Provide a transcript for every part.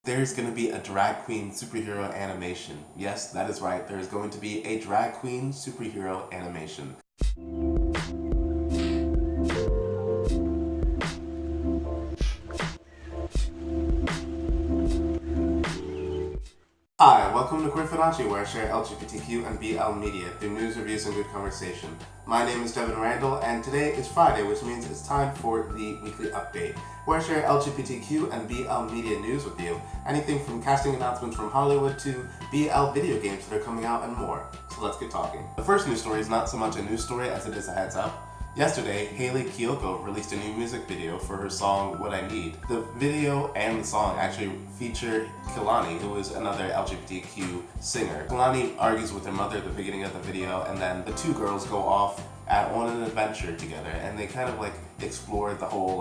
there's going to be a drag queen superhero animation. Yes, that is right. There's going to be a drag queen superhero animation. Hi, welcome to Fudanshi, where I share LGBTQ and BL Media through news, reviews, and good conversation. My name is Devin Randall, and today is Friday, which means it's time for the weekly update, where I share LGBTQ and BL Media news with you. Anything from casting announcements from Hollywood to BL video games that are coming out and more. So let's get talking. The first news story is not so much a news story as it is a heads up. Yesterday, Hayley Kiyoko released a new music video for her song What I Need. The video and the song actually feature Kehlani, who is another LGBTQ singer. Kehlani argues with her mother at the beginning of the video, and then the two girls go off on an adventure together, and they kind of explore the whole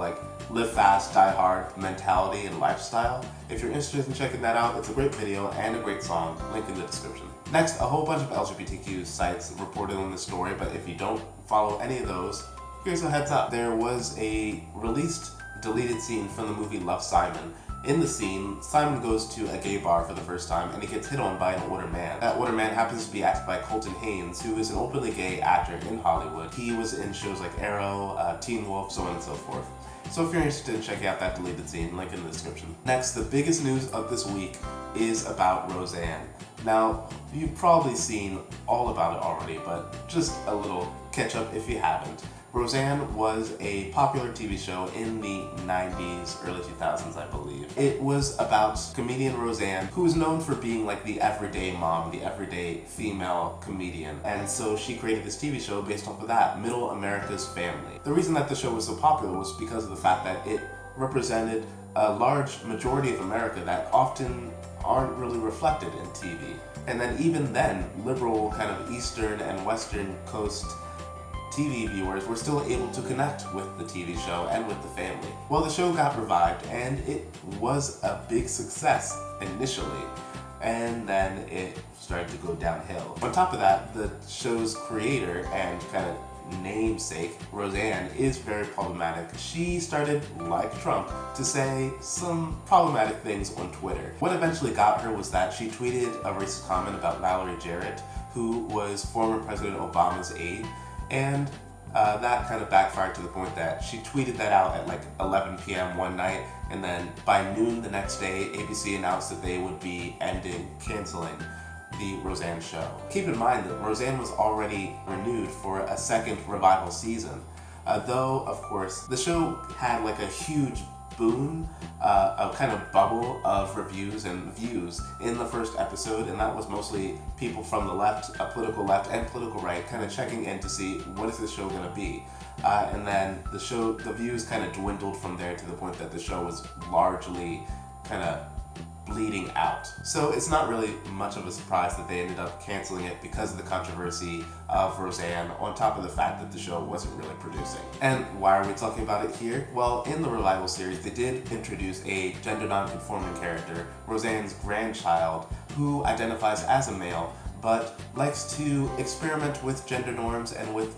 live fast, die hard mentality and lifestyle. If you're interested in checking that out, it's a great video and a great song. Link in the description. Next, a whole bunch of LGBTQ sites reported on this story, but if you don't follow any of those, here's a heads up. There was a released deleted scene from the movie Love, Simon. In the scene, Simon goes to a gay bar for the first time and he gets hit on by an older man. That older man happens to be acted by Colton Haynes, who is an openly gay actor in Hollywood. He was in shows like Arrow, Teen Wolf, so on and so forth. So if you're interested in checking out that deleted scene, link in the description. Next, the biggest news of this week is about Roseanne. Now, you've probably seen all about it already, but just a little catch up if you haven't. Roseanne was a popular TV show in the 90s, early 2000s, I believe. It was about comedian Roseanne, who was known for being the everyday mom, the everyday female comedian. And so she created this TV show based off of that, Middle America's Family. The reason that the show was so popular was because of the fact that it represented a large majority of America that often aren't really reflected in TV. And then even then, liberal kind of Eastern and Western Coast TV viewers were still able to connect with the TV show and with the family. Well, the show got revived and it was a big success initially, and then it started to go downhill. On top of that, the show's creator and kind of namesake, Roseanne, is very problematic. She started, like Trump, to say some problematic things on Twitter. What eventually got her was that she tweeted a racist comment about Valerie Jarrett, who was former President Obama's aide, and that kind of backfired to the point that she tweeted that out at 11 p.m. one night, and then by noon the next day, ABC announced that they would be canceling the Roseanne show. Keep in mind that Roseanne was already renewed for a second revival season, though, of course, the show had a huge boom, a kind of bubble of reviews and views in the first episode, and that was mostly people from the left, political left and political right, kind of checking in to see what is this show going to be. And then the views kind of dwindled from there to the point that the show was largely kind of bleeding out. So it's not really much of a surprise that they ended up canceling it because of the controversy of Roseanne, on top of the fact that the show wasn't really producing. And why are we talking about it here? Well, in the revival series, they did introduce a gender non-conforming character, Roseanne's grandchild, who identifies as a male, but likes to experiment with gender norms and with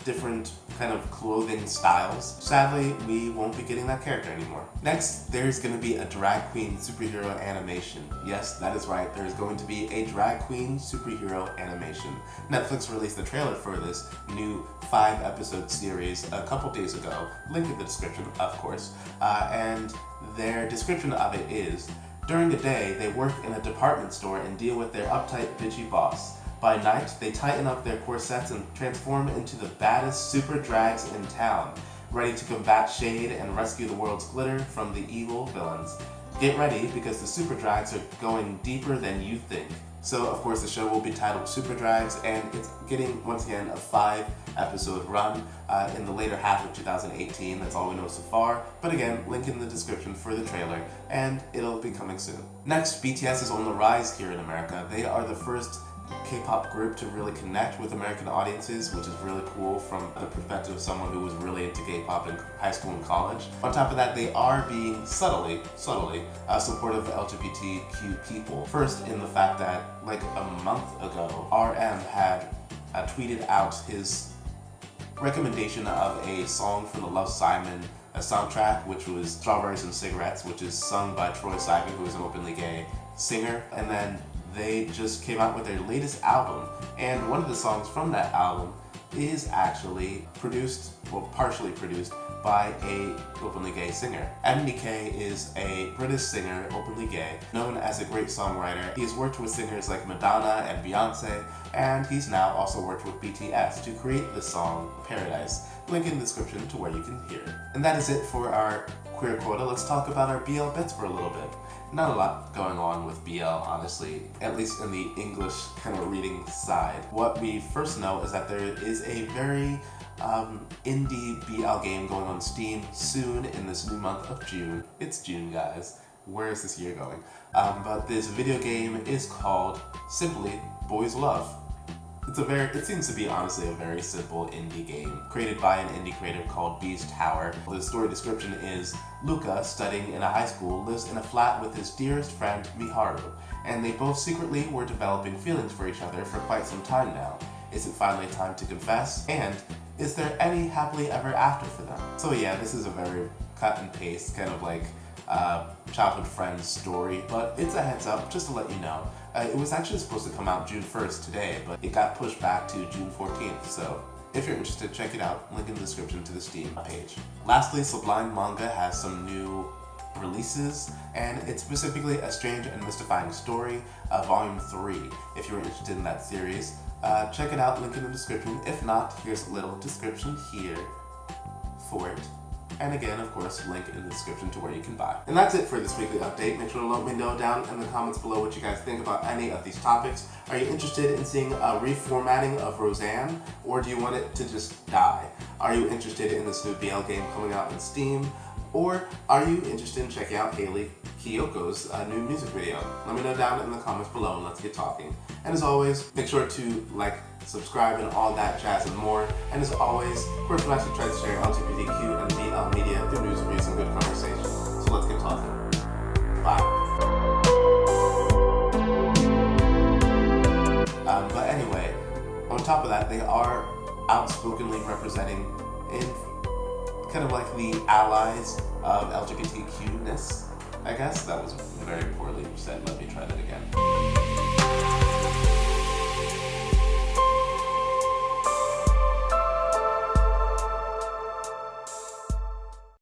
different kind of clothing styles. Sadly, we won't be getting that character anymore. Next, there's going to be a drag queen superhero animation. Yes, that is right, there's going to be a drag queen superhero animation. Netflix released the trailer for this new 5-episode series a couple days ago. Link in the description, of course. And their description of it is, during the day, they work in a department store and deal with their uptight, bitchy boss. By night, they tighten up their corsets and transform into the baddest super drags in town, ready to combat shade and rescue the world's glitter from the evil villains. Get ready, because the super drags are going deeper than you think. So, of course, the show will be titled Super Drags, and it's getting, once again, a 5-episode run in the later half of 2018. That's all we know so far. But again, link in the description for the trailer, and it'll be coming soon. Next, BTS is on the rise here in America. They are the first K-pop group to really connect with American audiences, which is really cool from the perspective of someone who was really into K-pop in high school and college. On top of that, they are being subtly supportive of LGBTQ people. First, in the fact that a month ago, RM had tweeted out his recommendation of a song from the Love, Simon soundtrack, which was Strawberries and Cigarettes, which is sung by Troy Sivan, who is an openly gay singer. And then they just came out with their latest album, and one of the songs from that album is actually produced, well, partially produced by a openly gay singer. MNEK is a British singer, openly gay, known as a great songwriter. He's worked with singers like Madonna and Beyonce, and he's now also worked with BTS to create the song Paradise. Link in the description to where you can hear it. And that is it for our queer quota. Let's talk about our BL bits for a little bit. Not a lot going on with BL, honestly, at least in the English kind of reading side. What we first know is that there is a very indie BL game going on Steam soon in this new month of June. It's June, guys. Where is this year going? But this video game is called simply Boys Love. It seems to be honestly a very simple indie game created by an indie creator called Beast Tower. The story description is Luca, studying in a high school, lives in a flat with his dearest friend Miharu, and they both secretly were developing feelings for each other for quite some time now. Is it finally time to confess? And is there any happily ever after for them? So yeah, this is a very cut and paste kind of like childhood friends story, but it's a heads up just to let you know. It was actually supposed to come out June 1st today, but it got pushed back to June 14th, so if you're interested, check it out. Link in the description to the Steam page. Lastly, Sublime Manga has some new releases, and it's specifically A Strange and Mystifying Story, Volume 3. If you're interested in that series, check it out, link in the description. If not, here's a little description here for it. And again, of course, link in the description to where you can buy. And that's it for this weekly update. Make sure to let me know down in the comments below what you guys think about any of these topics. Are you interested in seeing a reformatting of Roseanne, or do you want it to just die? Are you interested in this new BL game coming out in Steam? Or are you interested in checking out Hayley Kiyoko's new music video? Let me know down in the comments below and let's get talking. And as always, make sure to like, subscribe, and all that jazz and more. And as always, we're Fudanshi tries to share LGBTQ and BL media through news, reviews, and good conversation. So let's get talking. Bye. But anyway, on top of that, they are outspokenly representing in kind of like the allies of LGBTQ-ness, I guess. That was very poorly